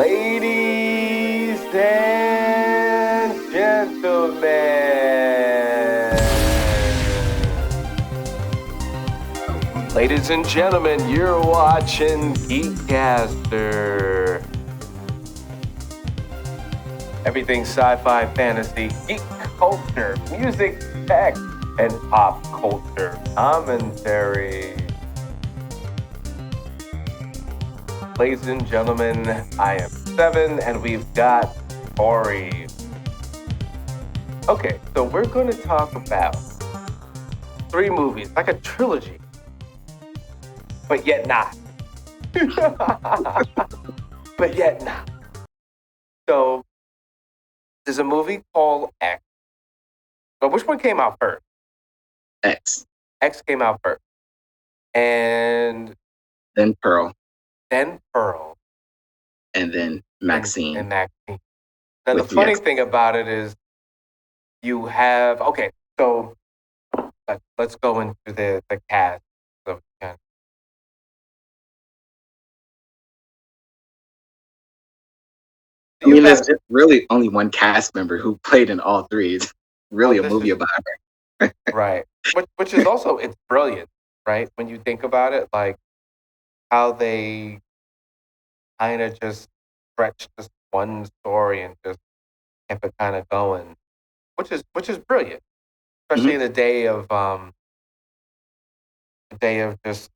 Ladies and gentlemen, you're watching GEEKCASTER. Everything sci-fi, fantasy, geek culture, music, tech, and pop culture commentary. Ladies and gentlemen, I am Seven, and we've got Tori. Okay, so we're going to talk about 3 movies, like a trilogy, but yet not. But yet not. So, there's a movie called X. But which one came out first? X. X came out first. And then Pearl. Then Pearl. And then Maxine. And Maxine. Now, the funny thing about it is you have... Okay, so let's go into the cast. So I mean, there's really only one cast member who played in all 3. It's really a movie about her. Right. Which is also, it's brilliant, right? When you think about it, like how they kind of just stretched this one story and just kept it kind of going, which is brilliant, especially in the day of just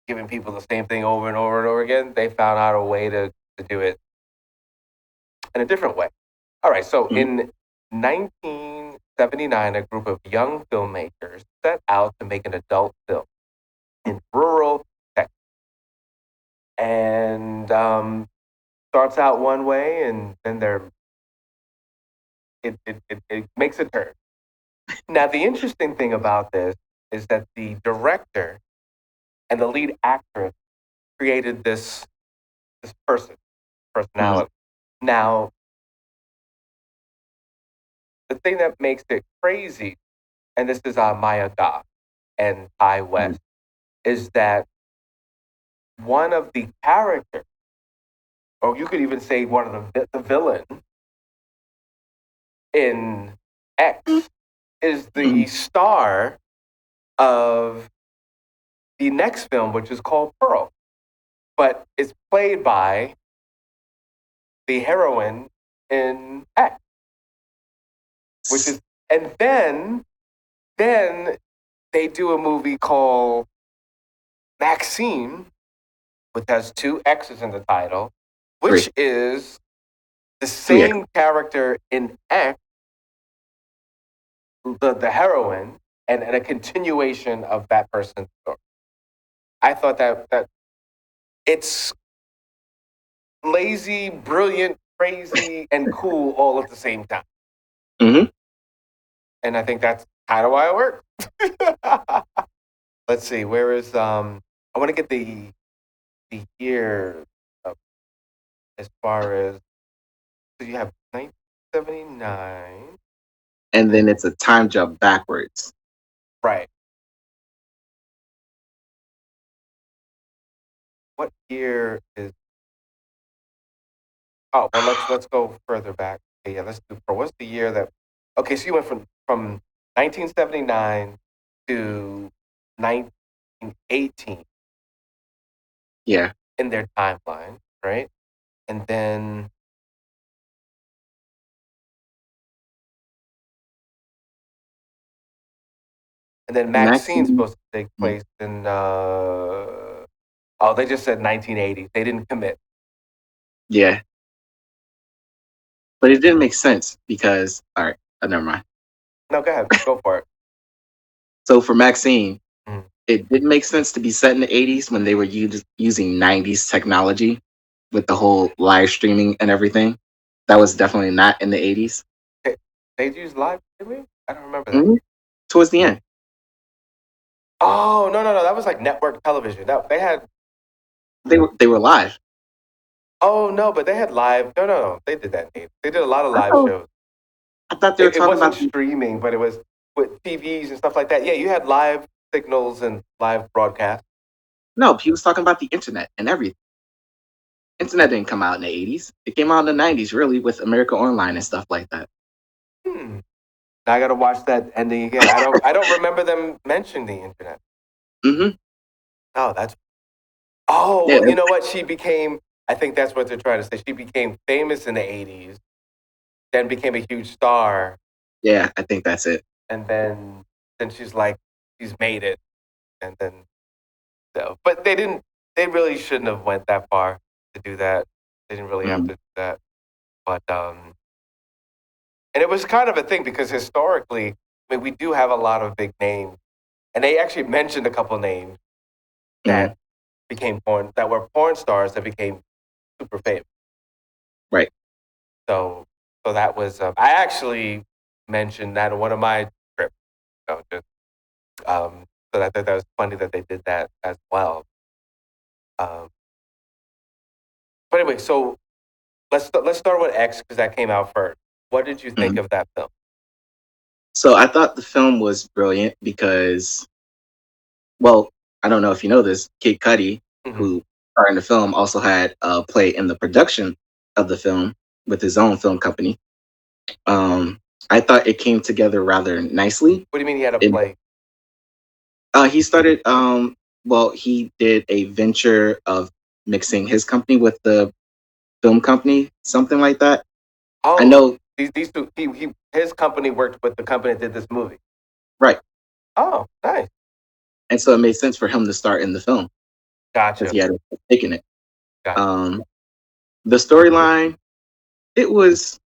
giving people the same thing over and over and over again. They found out a way to do it in a different way. All right, so in 1979, a group of young filmmakers set out to make an adult film in rural Texas. And starts out one way, and then it makes a turn. Now, the interesting thing about this is that the director and the lead actress created this personality. Now, the thing that makes it crazy, and this is Maya Goth and Ty West, is that one of the characters, or you could even say one of the villain in X, is the star of the next film, which is called Pearl, but it's played by the heroine in X, which is, and then they do a movie called Maxine, which has 2 X's in the title, which is the same character in X, the heroine, and a continuation of that person's story. I thought that it's lazy, brilliant, crazy, and cool all at the same time. And I think that's kind of why it worked. Let's see, where is I want to get the year of, as far as, so you have 1979, and then it's a time jump backwards. Right. What year is? Oh, well, let's go further back. Okay, yeah, let's do. What's the year that? Okay, so you went from 1979 to 1918. Yeah. In their timeline, right? And then Maxine's supposed to take place in they just said 1980. They didn't commit. Yeah. But it didn't make sense because, all right, never mind. No, go ahead. Go for it. So for Maxine, it didn't make sense to be set in the 80s when they were using 90s technology with the whole live streaming and everything. That was definitely not in the 80s. They used live streaming? I don't remember that. Towards the end. Oh, no. That was like network television. They had... They were live. Oh, no, but they had live... No. They did that. They did a lot of live shows. I thought they were talking about... It wasn't streaming, but it was with TVs and stuff like that. Yeah, you had live signals and live broadcasts. No, he was talking about the internet and everything. Internet didn't come out in the 80s. It came out in the 90s, really, with America Online and stuff like that. Hmm. Now I got to watch that ending again. I don't remember them mentioning the internet. Mm-hmm. Oh, that's. Oh, Yeah, well, you know what? She became. I think that's what they're trying to say. She became famous in the '80s, then became a huge star, yeah, I think that's it. and then she's like, she's made it, and then so. But they didn't. They really shouldn't have went that far to do that. They didn't really have Mm-hmm. to do that. But and it was kind of a thing because historically, I mean, we do have a lot of big names, and they actually mentioned a couple names Mm-hmm. that became that were porn stars that became super famous. Right. So that was I actually mentioned that on one of my trips. Just so I thought that was funny that they did that as well. Um, but anyway, so let's start with X because that came out first. What did you think Mm-hmm. of that film? So I thought the film was brilliant because, well, I don't know if you know this, Kid Cudi, Mm-hmm. who starred in the film, also had a play in the production of the film with his own film company. Um, I thought it came together rather nicely. What do you mean he had a It, play? he started, well, he did a venture of mixing his company with the film company, something like that. I Oh, know, these two. His company worked with the company that did this movie. right. Oh, nice. And so it made sense for him to start in the film because Gotcha. he had taken it. Gotcha. Um, the storyline, it was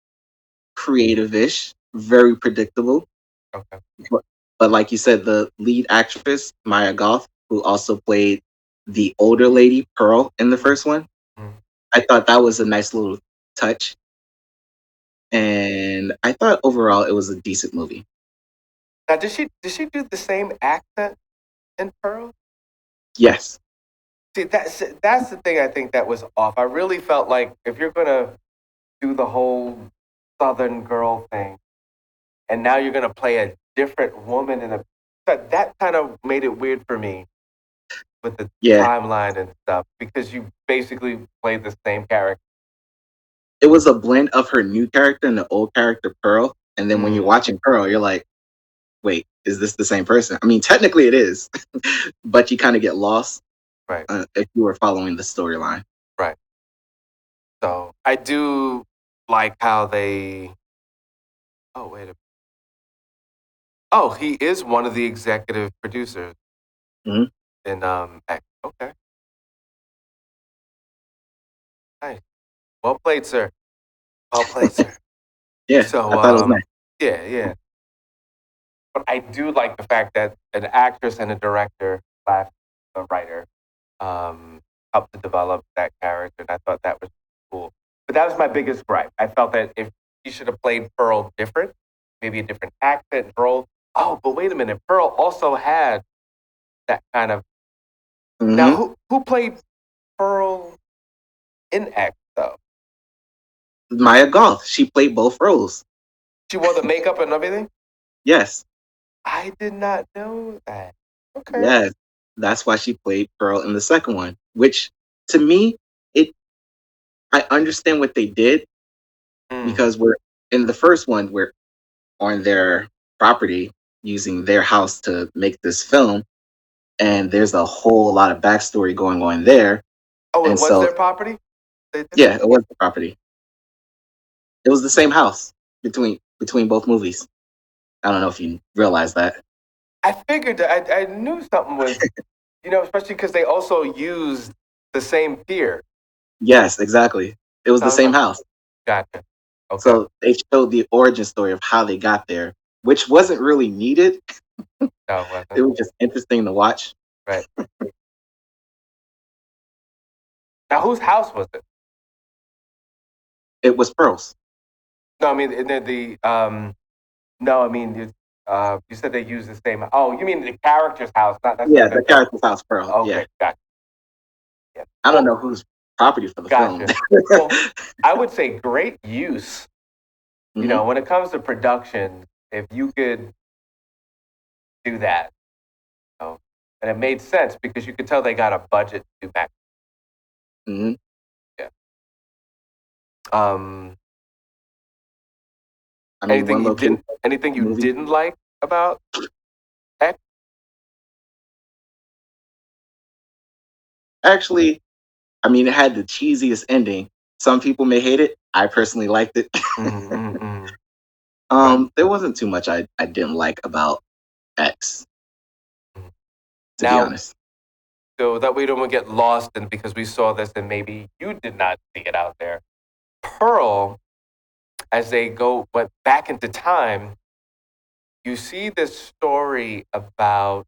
creative-ish, very predictable. Okay. But, but like you said, the lead actress, Maya Goth, who also played the older lady, Pearl, in the first one, Mhm. I thought that was a nice little touch. And I thought overall it was a decent movie. Now, did she do the same accent in Pearl? Yes. See, that's the thing I think that was off. I really felt like if you're gonna do the whole Southern girl thing, and now you're gonna play a different woman in a that kind of made it weird for me with the Yeah. timeline and stuff because you basically played the same character. It was a blend of her new character and the old character, Pearl. And then when you're Mm, watching Pearl, you're like, wait, is this the same person? I mean, technically it is, but you kind of get lost right, if you were following the storyline. right. So I do like how they. Oh wait a minute. Oh, he is one of the executive producers Hmm. in X. Okay, nice. Well played, sir. Well played, sir. Yeah, I So thought it was nice. yeah, yeah. But I do like the fact that an actress and a director slash a writer helped to develop that character, and I thought that was cool. But that was my biggest gripe. I felt that if he should have played Pearl different, maybe a different accent, role. Oh, but wait a minute, Pearl also had that kind of. Now, Hmm. who played Pearl in X though? Maya Goth, she played both roles. She wore the makeup and everything. Yes, I did not know that. Okay. yes. That's why she played Pearl in the second one, which to me, it I understand what they did Mm. because we're in the first one, we're on their property using their house to make this film. And there's a whole lot of backstory going on there. Oh, it And was so, their property. yeah, it was the property. It was the same house between both movies. I don't know if you realize that. I figured that I knew something was, especially because they also used the same pier. Yes, exactly. It was So the I was same like, house. gotcha. Okay. So they showed the origin story of how they got there, which wasn't really needed. No, it wasn't. It was just interesting to watch. Right. Now, whose house was it? It was Pearls. No, I mean, no, I mean, you said they used the same. Oh, you mean the character's house, not Yeah, necessarily the the. character's house, Pearl. Yeah. Okay, gotcha. Yeah. I don't Well, know whose property for the film. gotcha. Well, I would say great use. Hmm. When it comes to production, if you could do that, and it made sense because you could tell they got a budget to do that. Hmm. Yeah. Um, I mean, one location anything you movie. didn't like about X? Actually, I mean, it had the cheesiest ending. Some people may hate it. I personally liked it. Mm-hmm. Right. There wasn't too much I didn't like about X, Mhm. to be Now, honest. so that we don't get lost in because we saw this and maybe you did not see it out there. Pearl, as they go but back into time, you see this story about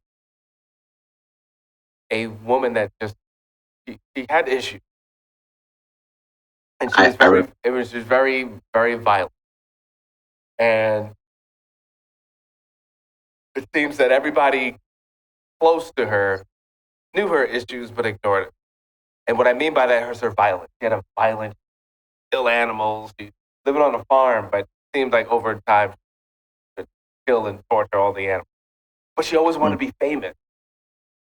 a woman that just she had issues and she was I very it was just very very violent and it seems that everybody close to her knew her issues but ignored it. And what I mean by that is her violence. She had a violent, kill animals. She living on a farm, but seemed like over time she would kill and torture all the animals. But she always wanted to be famous,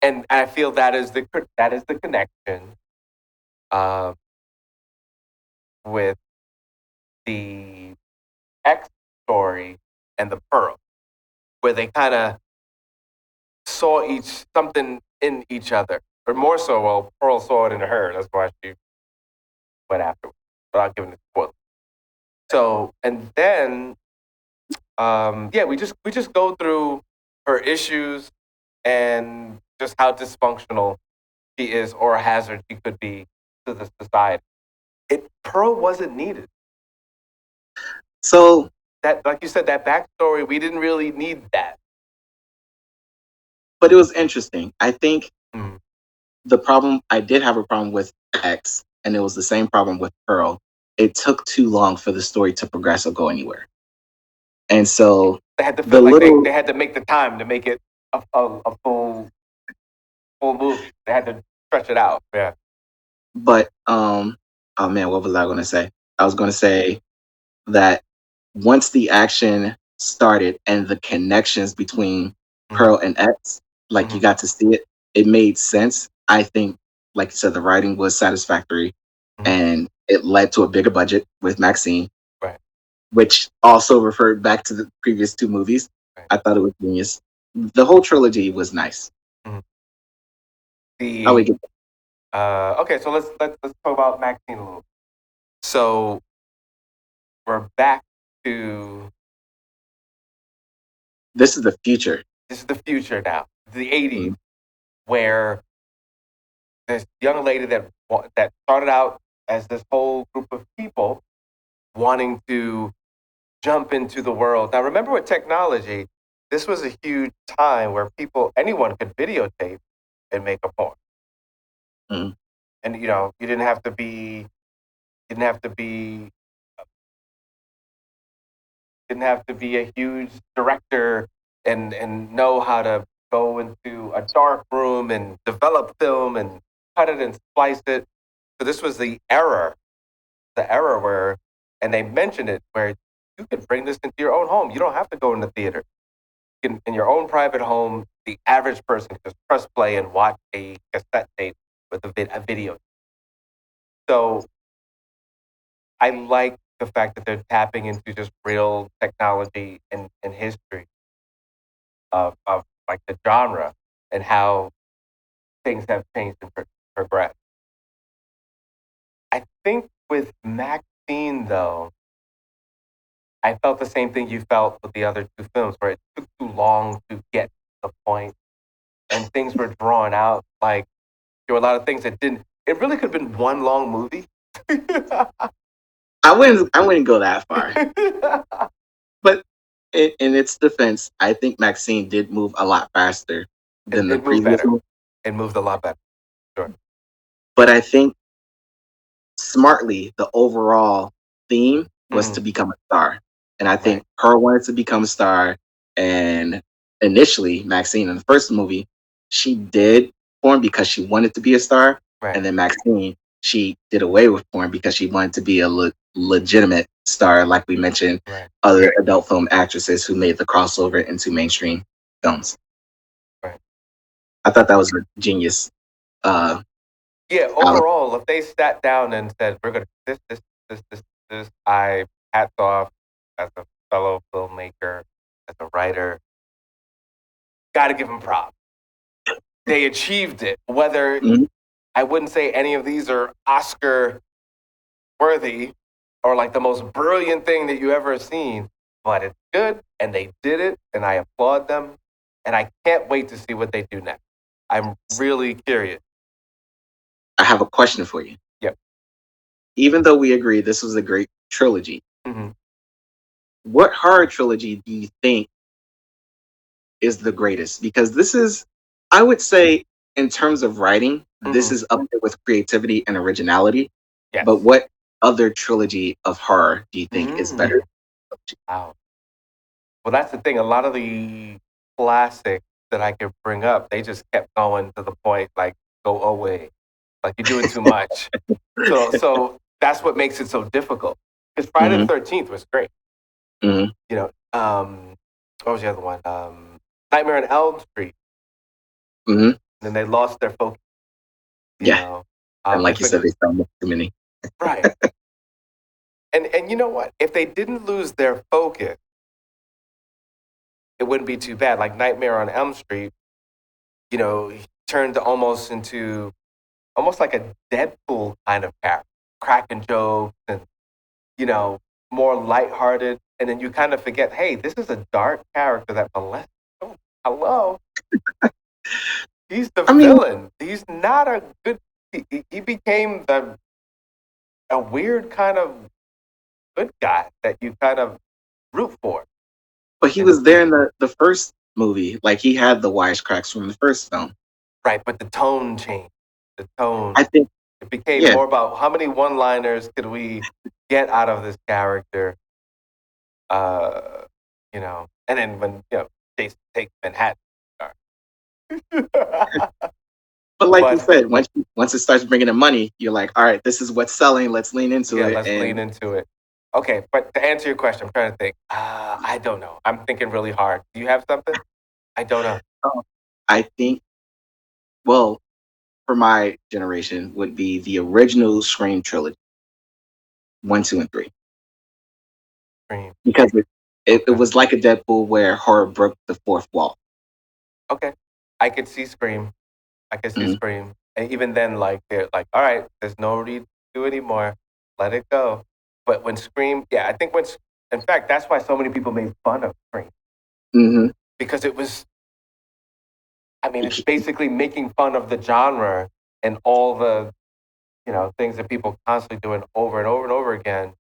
and I feel that is the connection uh, with the X story and the Pearl, where they kind of saw each something in each other, or more so. Well, Pearl saw it in her. That's why she went after it, without giving it spoilers. So, and then yeah, we just go through her issues and just how dysfunctional she is or a hazard she could be to the society. Pearl wasn't needed. So, That, like you said, that backstory, we didn't really need that. but it was interesting. I think Mm. the problem I did have a problem with X, and it was the same problem with Pearl. It took too long for the story to progress or go anywhere, and so They had to the feel like little, they had to make the time to make it a full movie. They had to stretch it out. Yeah. but oh man, what was I going to say? I was going to say that once the action started and the connections between Mm-hmm. Pearl and X, like you Mm-hmm. got to see it, it made sense. I think, like you said, the writing was satisfactory Mm-hmm. and it led to a bigger budget with Maxine, Right. which also referred back to the previous two movies. Right. I thought it was genius. The whole trilogy was nice. Mm-hmm. How we The get okay, so let's talk about Maxine a little. So we're back to this is the future. this is the future now, the '80s, Mm. where this young lady that started out as this whole group of people wanting to jump into the world. Now, remember with technology, this was a huge time where anyone could videotape and make a porn, Mm. and you didn't have to be didn't have to be a huge director and know how to go into a dark room and develop film and cut it and splice it. So this was the era where, and they mentioned it where you can bring this into your own home. You don't have to go in the theater. In your own private home, the average person can just press play and watch a cassette tape with a video. So I like the fact that they're tapping into just real technology and history of like the genre and how things have changed and progressed. I think with Maxine though, I felt the same thing you felt with the other two films, where it took too long to get to the point, and things were drawn out. Like there were a lot of things that didn't. It really could have been one long movie. I wouldn't go that far. But in its defense, I think Maxine did move a lot faster than the It moved previous better. one. It moved a lot better. Sure. But I think smartly, the overall theme was Mm-hmm. to become a star. And I Right. think her wanted to become a star. And initially, Maxine in the first movie, she did porn because she wanted to be a star. Right. And then Maxine, she did away with porn because she wanted to be a legitimate star, like we mentioned, Right. other adult film actresses who made the crossover into mainstream films. Right. I thought that was a genius. Uh, Yeah. out- Overall, if they sat down and said, "We're gonna this, I hats off as a fellow filmmaker, as a writer. Got to give them props. They achieved it. Whether Mhm. I wouldn't say any of these are Oscar worthy or like the most brilliant thing that you ever seen, but it's good and they did it and I applaud them and I can't wait to see what they do next. I'm really curious. I have a question for you. Yep. Even though we agree this was a great trilogy, Mm-hmm. what horror trilogy do you think is the greatest? Because this is, I would say, in terms of writing, this Mm-hmm. is up there with creativity and originality. Yes. But what other trilogy of horror do you think is better? Wow. Well, that's the thing. A lot of the classics that I could bring up, they just kept going to the point, like, go away. Like, you're doing too much. So that's what makes it so difficult. Because Friday the Hmm. 13th was great. Hmm. You know, what was the other one? Nightmare on Elm Street. Hmm. And they lost their focus, you Yeah, know. and like you But said, they found too many. right. And you know what? If they didn't lose their focus, it wouldn't be too bad. Like Nightmare on Elm Street, he turned almost into almost like a Deadpool kind of character, cracking jokes and, you know, more lighthearted. And then you kind of forget, hey, this is a dark character that molested. Oh, hello. He's the I mean, villain. He's not a good. He became a weird kind of good guy that you kind of root for. but he And was there in the first movie. Like he had the wisecracks from the first film. right, but the tone changed. The tone. I think, It became yeah, more about how many one-liners could we get out of this character. Uh, and then when Jason takes Manhattan. but like you But said, once it starts bringing in money, you're like, all right, this is what's selling. Let's lean into yeah, it. let's lean And into it. Okay, but to answer your question, I'm trying to think. I don't know. I'm thinking really hard. Do you have something? I don't know. I think, well, for my generation, would be the original Scream trilogy, 1, 2, and 3, Dream. because it Okay. was like a Deadpool where horror broke the fourth wall. Okay. I could see Scream. I could see Mhm. Scream. And even then, like they're like, all right, there's no need to do anymore. Let it go. But when Scream, yeah, I think in fact, that's why so many people made fun of Scream. Mhm. Because it was, I mean, It it's ca- basically making fun of the genre and all the, things that people constantly doing over and over and over again.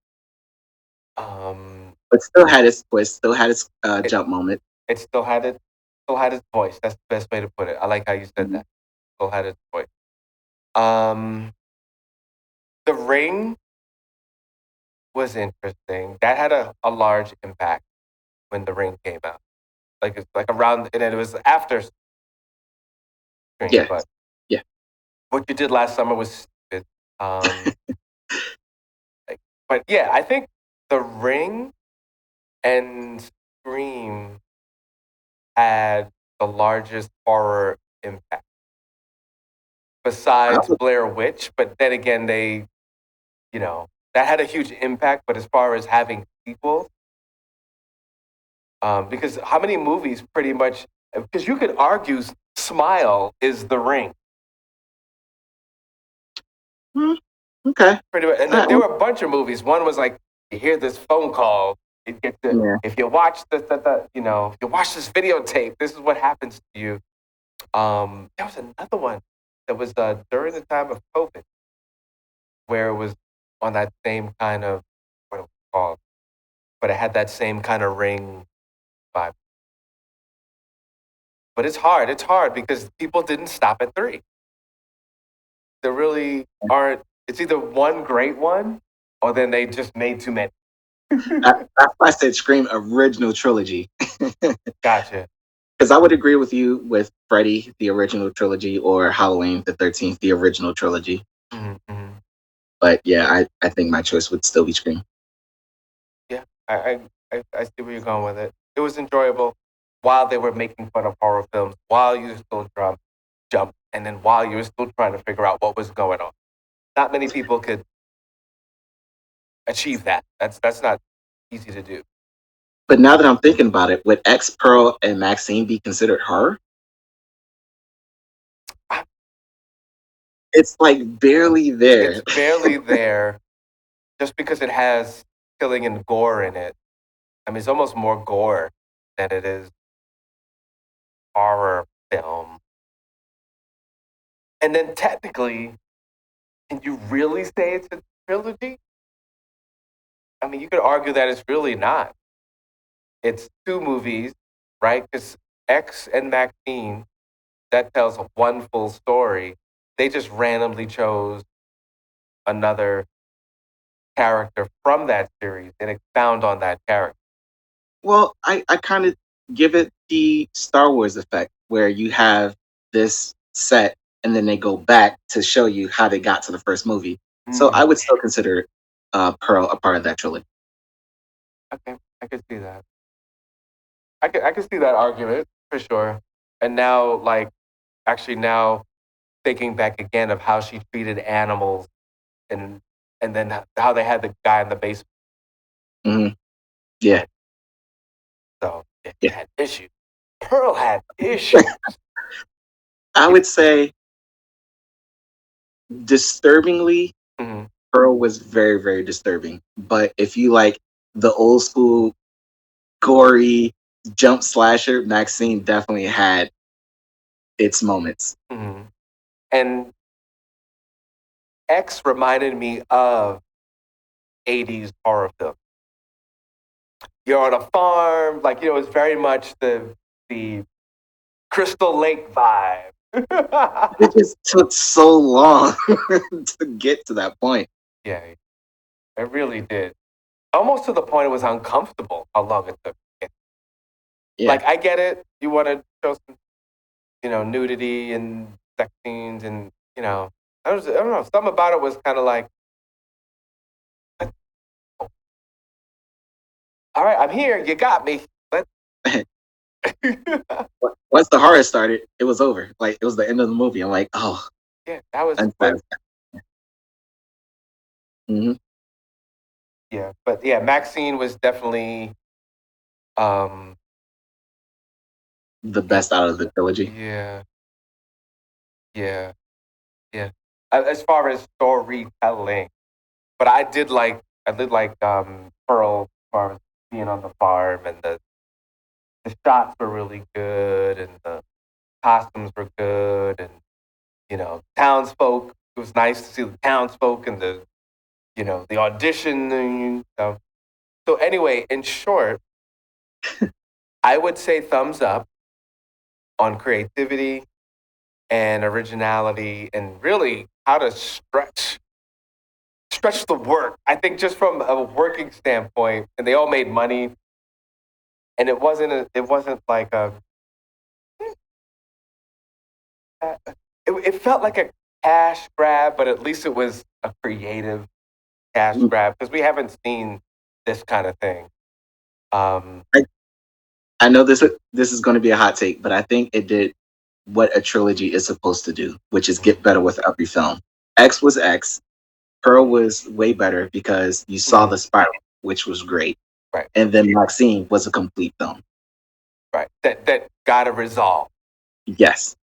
Um, But still had its twist, still had its it jump moment. it still had its voice. That's the best way to put it. I like how you said Mhm. that. Still had its voice. Um, The Ring was interesting. That had a large impact when The Ring came out. Like it's like around, and it was after Scream. Yeah, But yeah. what you did last summer was stupid. Um, like, but yeah, I think The Ring and Scream had the largest horror impact I besides would, Blair Witch. But then again, that had a huge impact. But as far as having sequels, because how many movies pretty much, because you could argue Smile is The Ring. hmm, okay. Pretty much. And there I, were a bunch of movies. One was like, you hear this phone call, yeah. if you watch if you watch this videotape, this is what happens to you. There was another one that was during the time of COVID, where it was on that same kind of, what it was called, but it had that same kind of Ring vibe. But it's hard. It's hard because people didn't stop at three. There really aren't. It's either one great one, or then they just made too many. That's why I said Scream original trilogy. Gotcha. Because I would agree with you with Freddy, the original trilogy, or Halloween the 13th, the original trilogy. Mm-hmm. But yeah, I think my choice would still be Scream. Yeah, I see where you're going with it. It was enjoyable while they were making fun of horror films, while you still jump, and then while you were still trying to figure out what was going on. Not many people could achieve that. That's not easy to do. But now that I'm thinking about it, would X, Pearl, and Maxine be considered horror? It's like barely It's there. barely there, just because it has killing and gore in it. I mean, it's almost more gore than it is horror film. And then technically, can you really say it's a trilogy? I mean, you could argue that it's really not. It's two movies, right? Because X and Maxine, that tells one full story. They just randomly chose another character from that series and expound on that character. Well, I kind of give it the Star Wars effect, where you have this set and then they go back to show you how they got to the first movie. So I would still consider Pearl a part of that trilogy. Okay, I could see that. I could see that argument for sure. And now, like, actually, now thinking back again of how she treated animals and then how they had the guy in the basement. Mm-hmm. Yeah. So it Yeah. had issues. Pearl had issues. I would say disturbingly, Mm-hmm. Pearl was very, very disturbing. But if you like the old school gory jump slasher, Maxine definitely had its moments. Mm-hmm. And X reminded me of 80s horror film. You're on a farm, like, you know, it's very much the Crystal Lake vibe. It just took so long to get to that point. Yeah, it really did. Almost to the point it was uncomfortable how long it took. Yeah. Like, I get it. You want to show some, you know, nudity and sex scenes and, you know, I don't know. Something about it was kind of like, all right, I'm here. You got me. Let's. Once the horror started, it was over. Like it was the end of the movie. I'm like, oh, Yeah, that was. Mm-hmm. Yeah, but yeah, Maxine was definitely um The best out of the trilogy. yeah, yeah, yeah. As far as storytelling, but I did like Pearl as far as being on the farm and the shots were really good and the costumes were good and you know townsfolk. It was nice to see the townsfolk and the you know the audition. And, so anyway, in short, I would say thumbs up on creativity and originality and really how to stretch the work. I think just from a working standpoint, and they all made money, and it wasn't like it felt like a cash grab, but at least it was a creative cash Mm. grab because we haven't seen this kind of thing. Um, I know this is going to be a hot take, but I think it did what a trilogy is supposed to do, which is get better with every film. X was X. Pearl was way better because you saw the spiral, which was great. right, And then Maxine was a complete film. right. That got a resolve. Yes.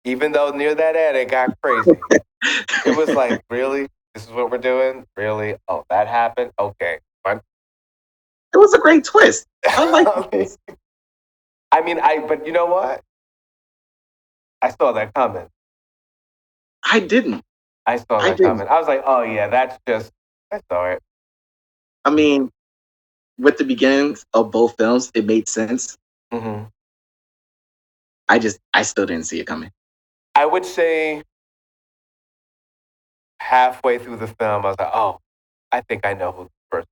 Even though near that end it got crazy. It was like, really? This is what we're doing? Really? Oh, that happened? Okay. Fine. It was a great twist. I like the twist. I mean, but you know what? I saw that coming. I didn't. I saw I that didn't. coming. I was like, oh yeah, I saw it. I mean, with the beginnings of both films, it made sense. Mm-hmm. I still didn't see it coming. I would say halfway through the film, I was like, oh, I think I know who the person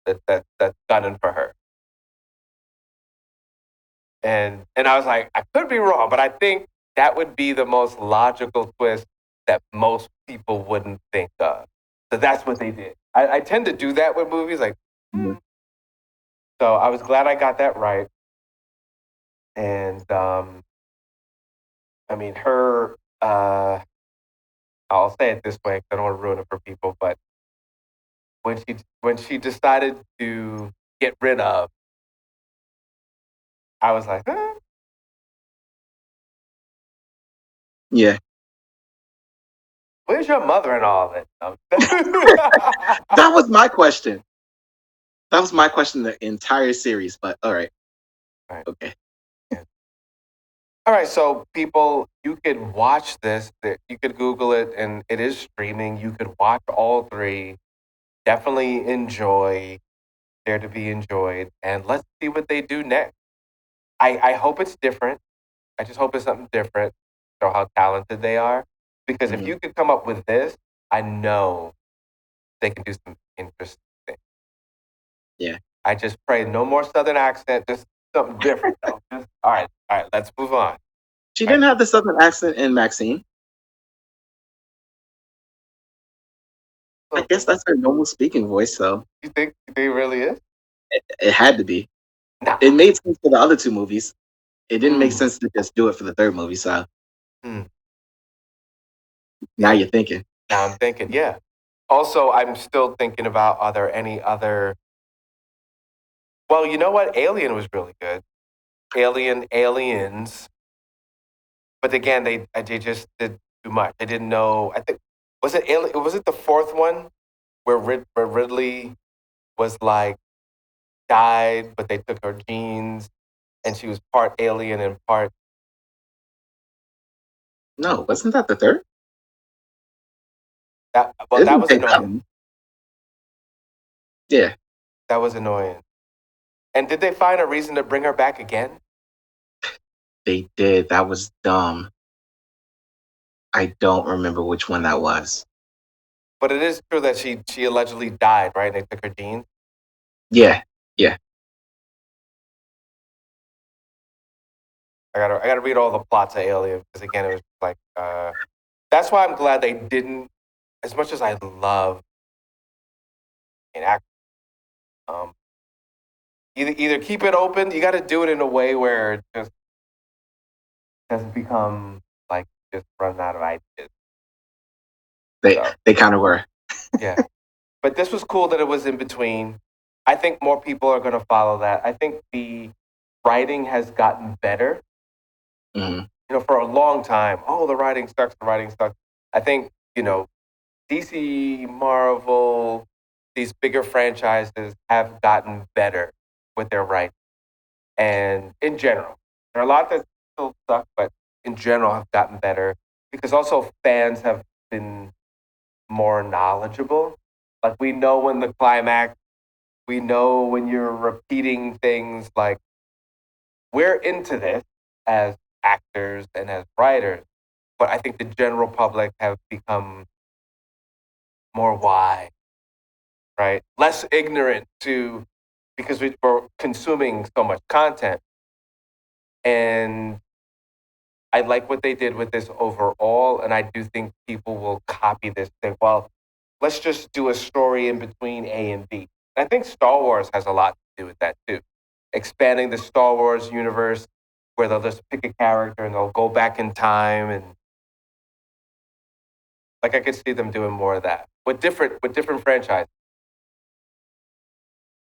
is that's gunning for her. And I was like, I could be wrong, but I think that would be the most logical twist that most people wouldn't think of. So that's what they did. I tend to do that with movies, like. Mhm. So I was glad I got that right. And I mean, her I'll say it this way because I don't want to ruin it for people. But when she decided to get rid of, I was like, huh? Yeah. Where's your mother and all that? That was my question. That was my question the entire series, but all right. Right. Okay. Yeah. All right, so people, you could watch this. You could Google it, and it is streaming. You could watch all three. Definitely enjoy. Dare to be enjoyed, and let's see what they do next. I hope it's different. I just hope it's something different. Show how talented they are. Because if you could come up with this, I know they can do some interesting things. Yeah. I just pray no more Southern accent, just something different. Though. All right, let's move on. She didn't have the Southern accent in Maxine. I guess that's her normal speaking voice, so. You think it really is? It had to be. Nah. It made sense for the other two movies. It didn't make sense to just do it for the third movie, so. Now you're thinking. Now I'm thinking, yeah. Also, I'm still thinking about, are there any other... Well, you know what? Alien was really good. Aliens. But again, they just did too much. They didn't know. I think, was it the fourth one where Ridley was like died, but they took her genes, and she was part alien and part... No, wasn't that the third? That was annoying. Yeah. That was annoying. And did they find a reason to bring her back again? They did. That was dumb. I don't remember which one that was. But it is true that she allegedly died, right? They took her genes. Yeah. I gotta read all the plots of Alien because again, it was like that's why I'm glad they didn't. As much as I love an act, either keep it open. You got to do it in a way where it just doesn't become like just run out of ideas. They kind of were. Yeah, but this was cool that it was in between. I think more people are going to follow that. I think the writing has gotten better. Mm-hmm. You know, for a long time, the writing sucks. The writing sucks. I think DC, Marvel, these bigger franchises have gotten better with their writing. And in general, there are a lot that still suck, but in general have gotten better because also fans have been more knowledgeable. Like we know when the climax, we know when you're repeating things. Like we're into this as actors and as writers, but I think the general public have become more wise, right? Less ignorant to, because we're consuming so much content. And I like what they did with this overall, and I do think people will copy this thing. Well, let's just do a story in between A and B. And I think Star Wars has a lot to do with that too. Expanding the Star Wars universe where they'll just pick a character and they'll go back in time, and like I could see them doing more of that with different franchises.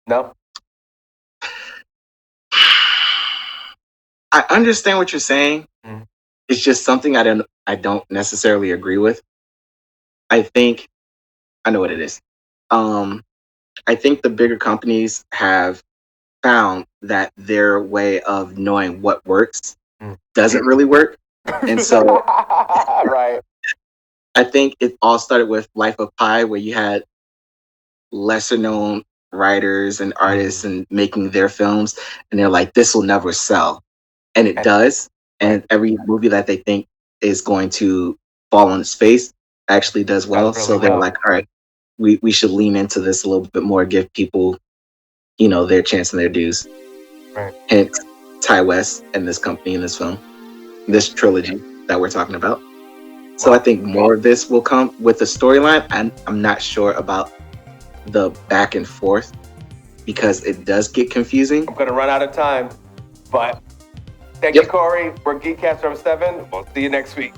No? I understand what you're saying. Mm-hmm. It's just something I don't necessarily agree with. I think I know what it is. I think the bigger companies have found that their way of knowing what works doesn't really work. And so right. I think it all started with Life of Pi, where you had lesser known writers and artists and making their films, and they're like, this will never sell. And it does. And every movie that they think is going to fall on its face actually does well. Really so they're like, all right, we should lean into this a little bit more, give people, their chance and their dues. Right. Hence Ty West and this company in this film, this trilogy that we're talking about. So I think more of this will come with the storyline. And I'm not sure about the back and forth because it does get confusing. I'm going to run out of time, but thank you, Corey. We're GEEKCASTER 7. We'll see you next week.